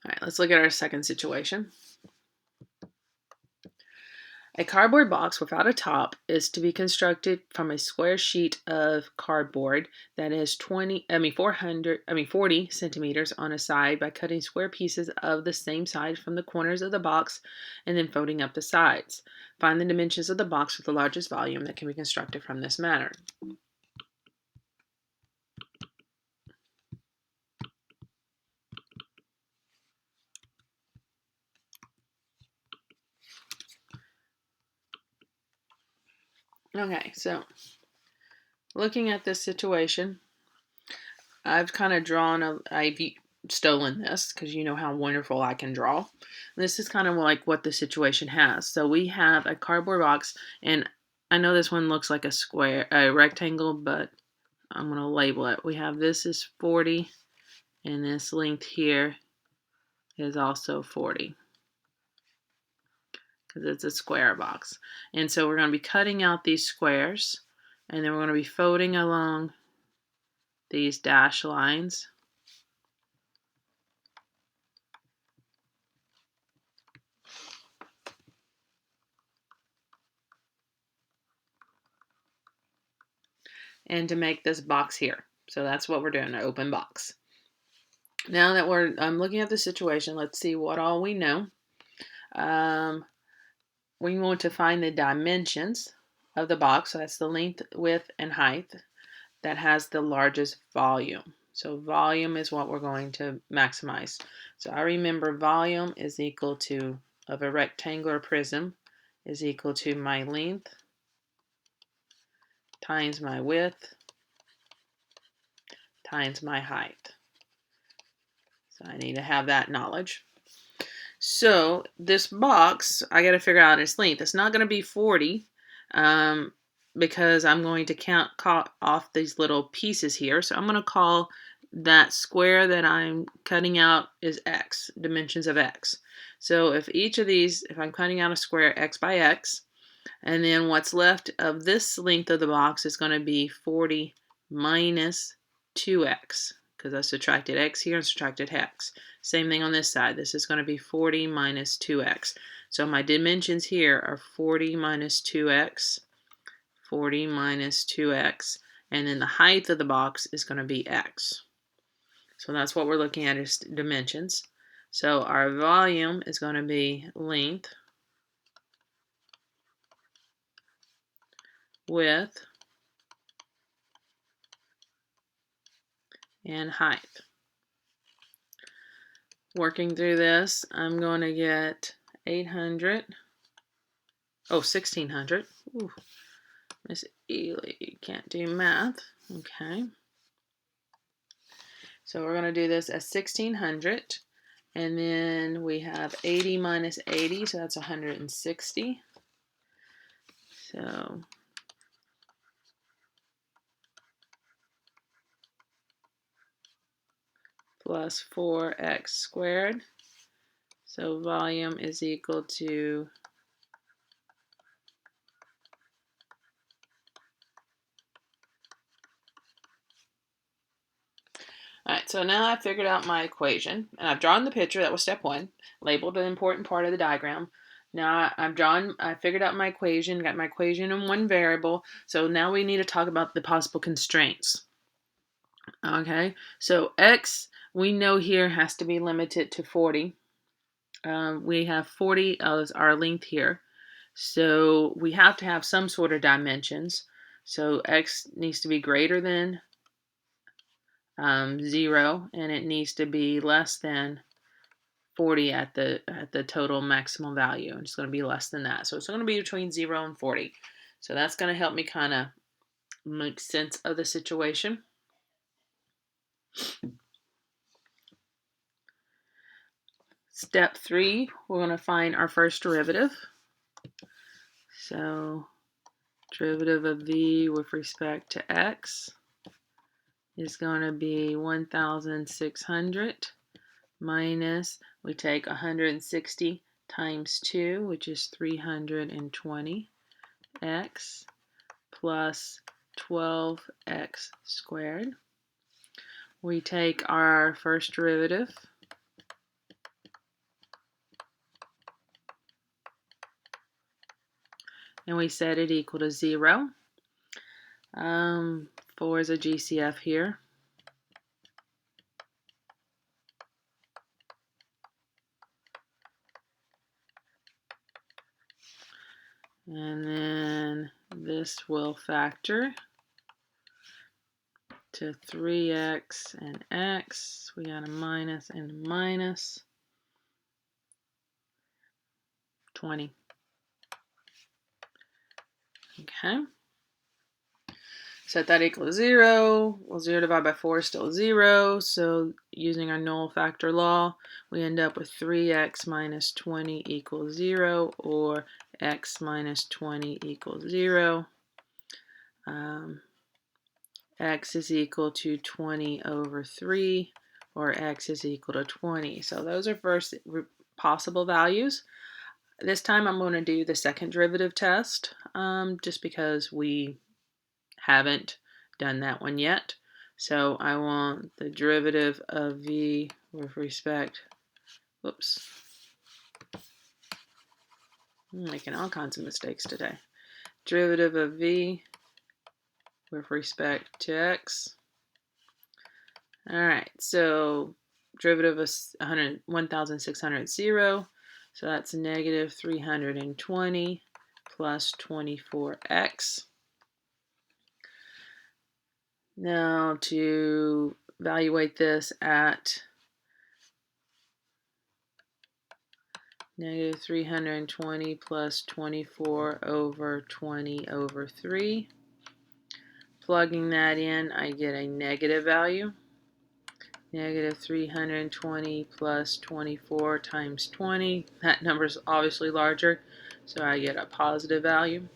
All right, let's look at our second situation. A cardboard box without a top is to be constructed from a square sheet of cardboard that is 40 centimeters on a side by cutting square pieces of the same size from the corners of the box and then folding up the sides. Find the dimensions of the box with the largest volume that can be constructed from this manner. Okay, so looking at this situation, I've kind of I've stolen this because you know how wonderful I can draw. This is kind of like what the situation has. So we have a cardboard box, and I know this one looks like a rectangle, but I'm going to label it. We have this is 40, and this length here is also 40 because it's a square box. And so we're going to be cutting out these squares, and then we're going to be folding along these dash lines. And to make this box here. So that's what we're doing, an open box. Now that I'm looking at the situation, let's see what all we know. We want to find the dimensions of the box. So that's the length, width, and height that has the largest volume. So volume is what we're going to maximize. So I remember volume is equal to, of a rectangular prism, is equal to my length times my width times my height. So I need to have that knowledge. So this box, I got to figure out its length. It's not going to be 40 because I'm going to cut off these little pieces here. So I'm going to call that square that I'm cutting out is x, dimensions of x. So if each of these, if I'm cutting out a square x by x, and then what's left of this length of the box is going to be 40 minus 2x, because I subtracted x here and subtracted x. Same thing on this side. This is going to be 40 minus 2x. So my dimensions here are 40 minus 2x, 40 minus 2x, and then the height of the box is going to be x. So that's what we're looking at is dimensions. So our volume is going to be length, width, and height. Working through this, I'm going to get 1600. Ooh, Miss Ely can't do math. Okay. So we're going to do this as 1600. And then we have 80 minus 80, so that's 160. So plus 4x squared. So volume is equal to Alright, so now I've figured out my equation, and I've drawn the picture. That was step one, labeled an important part of the diagram. Now I figured out my equation, got my equation in one variable, so now we need to talk about the possible constraints. Okay, so x, we know here has to be limited to 40. We have 40 as our length here, so we have to have some sort of dimensions. So x needs to be greater than 0, and it needs to be less than 40 at the total maximum value. It's going to be less than that. So it's going to be between 0 and 40. So that's going to help me kind of make sense of the situation. Step 3, we're going to find our first derivative. So derivative of v with respect to x is going to be 1,600 minus, we take 160 times 2, which is 320, x plus 12x squared. We take our first derivative, and we set it equal to 0. 4 is a GCF here. And then this will factor to 3x and x. We got a minus and a minus. 20. Okay. Set that equal to 0. Well, 0 divided by 4 is still 0. So using our null factor law, we end up with 3x minus 20 equals 0, or x minus 20 equals 0. X is equal to 20 over 3, or x is equal to 20. So those are first possible values. This time I'm going to do the second derivative test, just because we haven't done that one yet. So I want the derivative of v with respect, whoops, I'm making all kinds of mistakes today. Derivative of v with respect to x. All right, so derivative of 1,600, so that's negative 320 plus 24x. Now to evaluate this at negative 320 plus 24 over 20 over 3. Plugging that in, I get a negative value. Negative 320 plus 24 times 20. That number is obviously larger, so I get a positive value.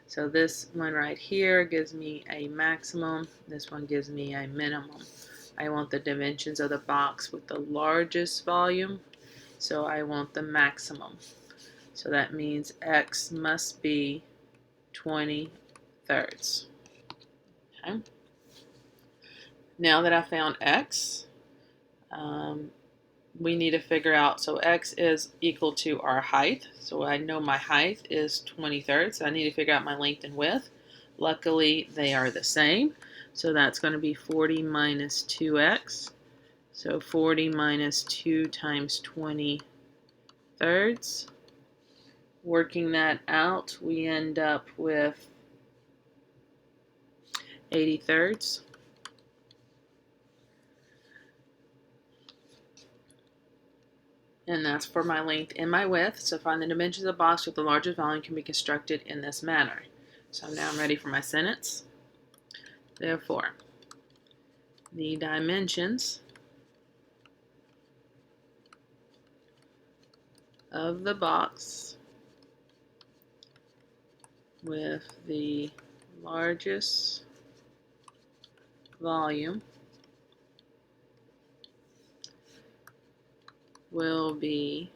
So this one right here gives me a maximum. This one gives me a minimum. I want the dimensions of the box with the largest volume, so I want the maximum. So that means x must be 20/3. Okay. Now that I found x, we need to figure out, so x is equal to our height. So I know my height is 20/3. So I need to figure out my length and width. Luckily, they are the same. So that's going to be 40 minus 2x. So 40 minus 2 times 20/3. Working that out, we end up with 80/3. And that's for my length and my width. So find the dimensions of the box with the largest volume can be constructed in this manner. So now I'm ready for my sentence. Therefore, the dimensions of the box with the largest volume will be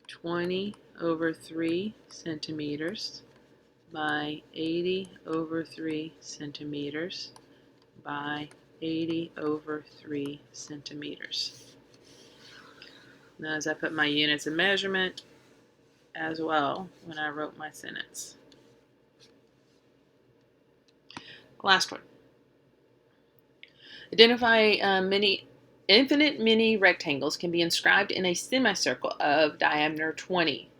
20 over 3 centimeters by 80 over 3 centimeters by 80 over 3 centimeters. Now as I put my units of measurement as well when I wrote my sentence. Last one. Identify infinite mini rectangles can be inscribed in a semicircle of diameter 20.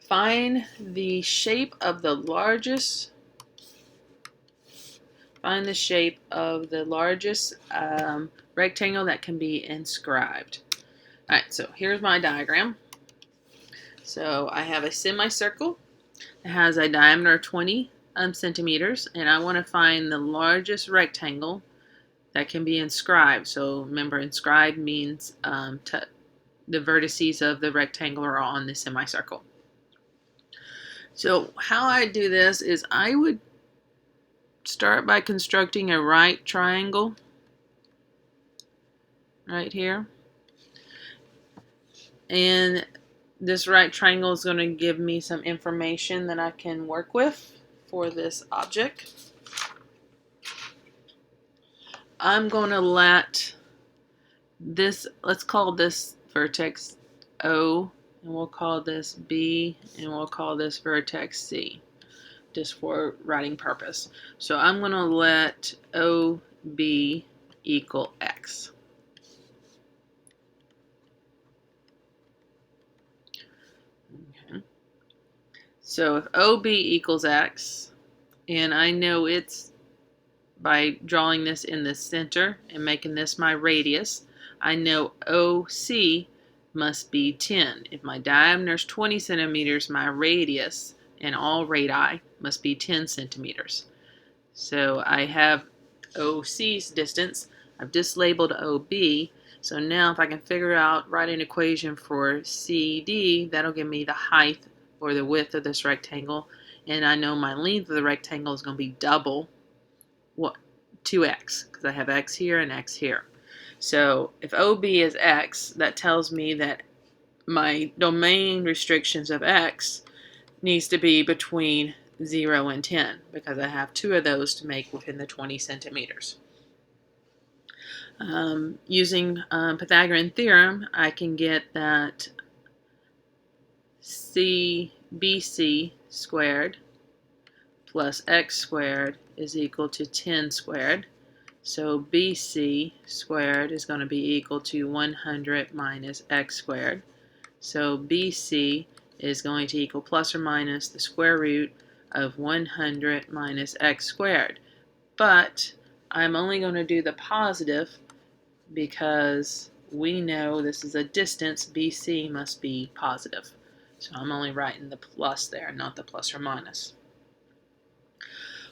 Find the shape of the largest rectangle that can be inscribed. All right, so here's my diagram. So I have a semicircle. It has a diameter of 20 centimeters, and I want to find the largest rectangle that can be inscribed. So remember, inscribed means the vertices of the rectangle are on the semicircle. So how I do this is I would start by constructing a right triangle right here. And this right triangle is going to give me some information that I can work with for this object. I'm going to let this, let's call this vertex O, and we'll call this B, and we'll call this vertex C, just for writing purpose. So I'm going to let OB equal X. Okay. So if OB equals X, and I know it's by drawing this in the center and making this my radius, I know OC must be 10. If my diameter is 20 centimeters, my radius and all radii must be 10 centimeters. So I have OC's distance. I've just labeled OB. So now if I can figure out, write an equation for CD, that'll give me the height or the width of this rectangle. And I know my length of the rectangle is going to be double what 2x, because I have x here and x here. So if OB is x, that tells me that my domain restrictions of x needs to be between 0 and 10, because I have two of those to make within the 20 centimeters. Using Pythagorean theorem, I can get that BC squared plus x squared is equal to 10 squared. So BC squared is going to be equal to 100 minus x squared. So BC is going to equal plus or minus the square root of 100 minus x squared. But I'm only going to do the positive because we know this is a distance. BC must be positive. So I'm only writing the plus there, not the plus or minus.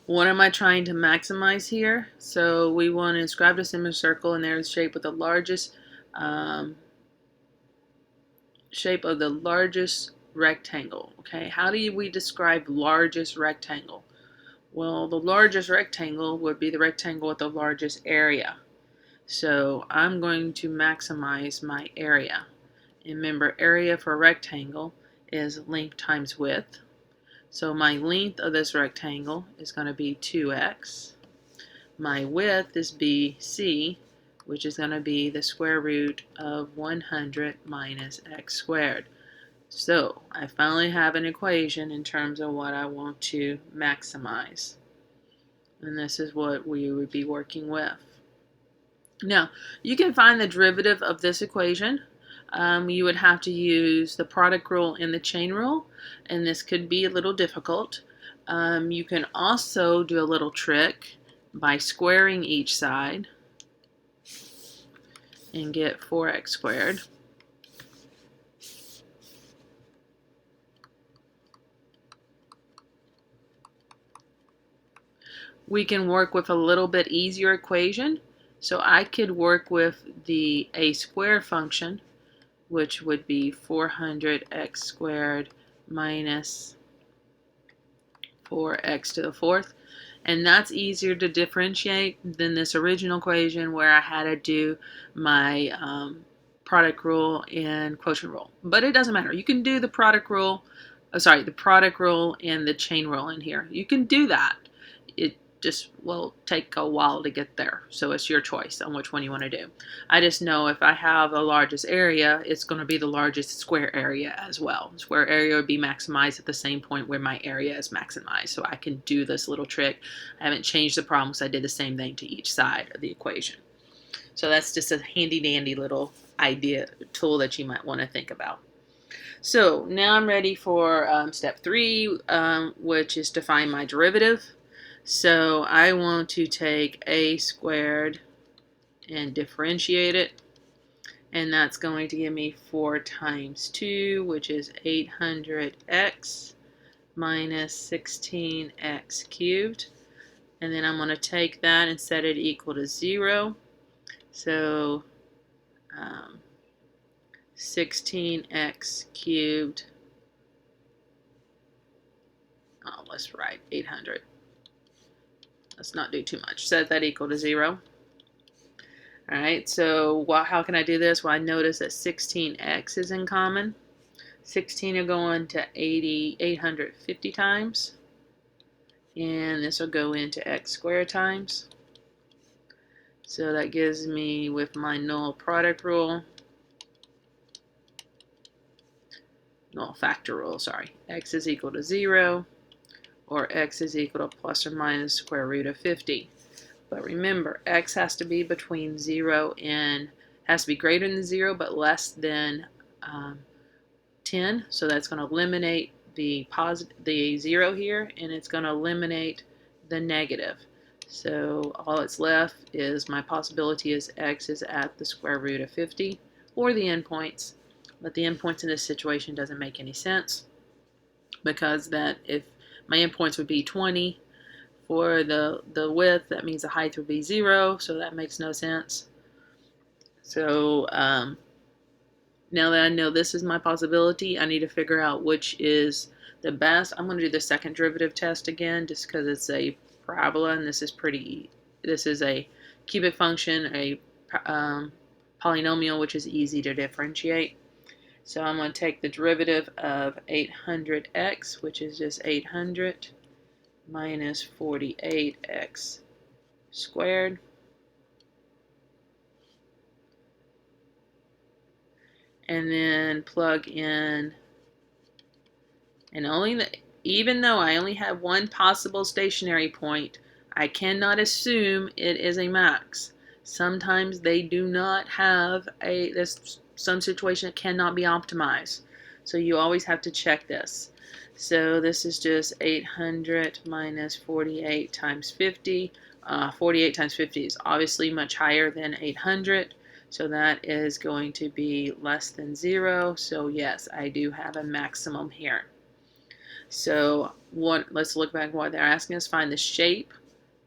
What am I trying to maximize here? So we want to inscribe a semicircle, and there's shape with the largest shape of the largest rectangle. Okay, how do we describe largest rectangle? Well, the largest rectangle would be the rectangle with the largest area. So I'm going to maximize my area. And remember, area for a rectangle is length times width. So my length of this rectangle is going to be 2x. My width is BC, which is going to be the square root of 100 minus x squared. So I finally have an equation in terms of what I want to maximize. And this is what we would be working with. Now, you can find the derivative of this equation. You would have to use the product rule and the chain rule, and this could be a little difficult. You can also do a little trick by squaring each side and get 4x squared. We can work with a little bit easier equation. So I could work with the a squared function, which would be 400x squared minus 4x to the fourth. And that's easier to differentiate than this original equation where I had to do my product rule and quotient rule. But it doesn't matter. You can do the product rule, the product rule and the chain rule in here. You can do that. It just will take a while to get there. So it's your choice on which one you want to do. I just know if I have the largest area, it's going to be the largest square area as well. Square area would be maximized at the same point where my area is maximized. So I can do this little trick. I haven't changed the problem, so I did the same thing to each side of the equation. So that's just a handy dandy little idea tool that you might want to think about. So now I'm ready for step 3, which is to find my derivative. So I want to take a squared and differentiate it, and that's going to give me 4 times 2, which is 800x minus 16x cubed. And then I'm going to take that and set it equal to 0. So 16x cubed, let's write 800. Let's not do too much. Set that equal to 0. Alright, so how can I do this? Well, I notice that 16x is in common. 16 will go into 850 times. And this will go into x squared times. So that gives me, with my null product rule, no, factor rule, sorry. X is equal to 0, or x is equal to plus or minus square root of 50. But remember, x has to be between 0 and, has to be greater than 0 but less than 10. So that's going to eliminate the 0 here, and it's going to eliminate the negative. So all that's left is, my possibility is x is at the square root of 50, or the endpoints. But the endpoints in this situation doesn't make any sense, because that, if my endpoints would be 20 for the width, that means the height would be 0, so that makes no sense. So now that I know this is my possibility, I need to figure out which is the best. I'm going to do the second derivative test again, just because it's a parabola, and this is a cubic function, a polynomial, which is easy to differentiate. So I'm going to take the derivative of 800x, which is just 800 minus 48x squared, and then plug in, and even though I only have one possible stationary point, I cannot assume it is a max. Sometimes they do not have there's some situation that cannot be optimized. So you always have to check this. So this is just 800 minus 48 times 50. 48 times 50 is obviously much higher than 800. So that is going to be less than 0. So yes, I do have a maximum here. So let's look back at what they're asking us. Find the shape.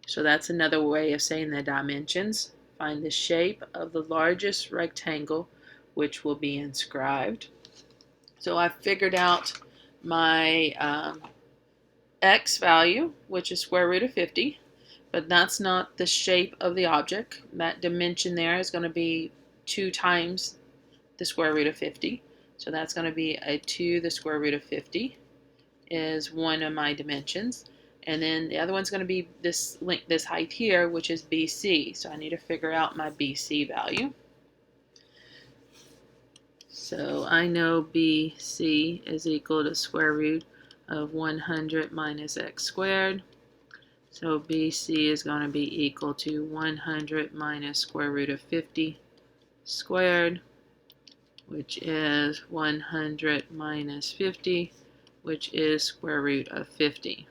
So that's another way of saying the dimensions. Find the shape of the largest rectangle, which will be inscribed. So I've figured out my x value, which is square root of 50, but that's not the shape of the object. That dimension there is going to be 2 times the square root of 50. So that's going to be a 2 the square root of 50 is one of my dimensions. And then the other one's going to be this height here, which is BC. So I need to figure out my BC value. So I know BC is equal to square root of 100 minus x squared. So BC is going to be equal to 100 minus square root of 50 squared, which is 100 minus 50, which is square root of 50.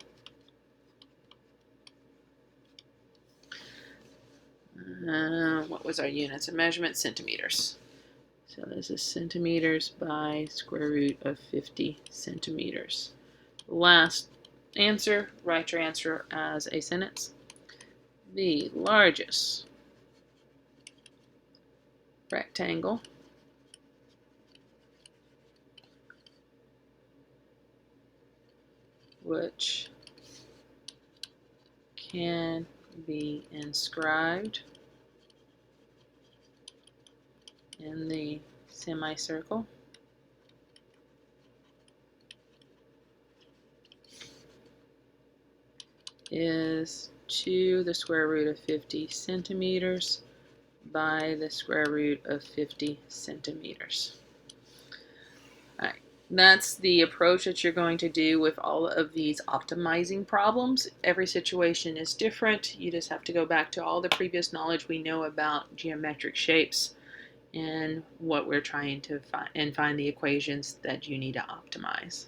What was our units of measurement? Centimeters. So this is centimeters by square root of 50 centimeters. Last answer, write your answer as a sentence. The largest rectangle which can be inscribed in the semicircle is 2 the square root of 50 centimeters by the square root of 50 centimeters. All right, that's the approach that you're going to do with all of these optimizing problems. Every situation is different. You just have to go back to all the previous knowledge we know about geometric shapes and what we're trying to find, and find the equations that you need to optimize.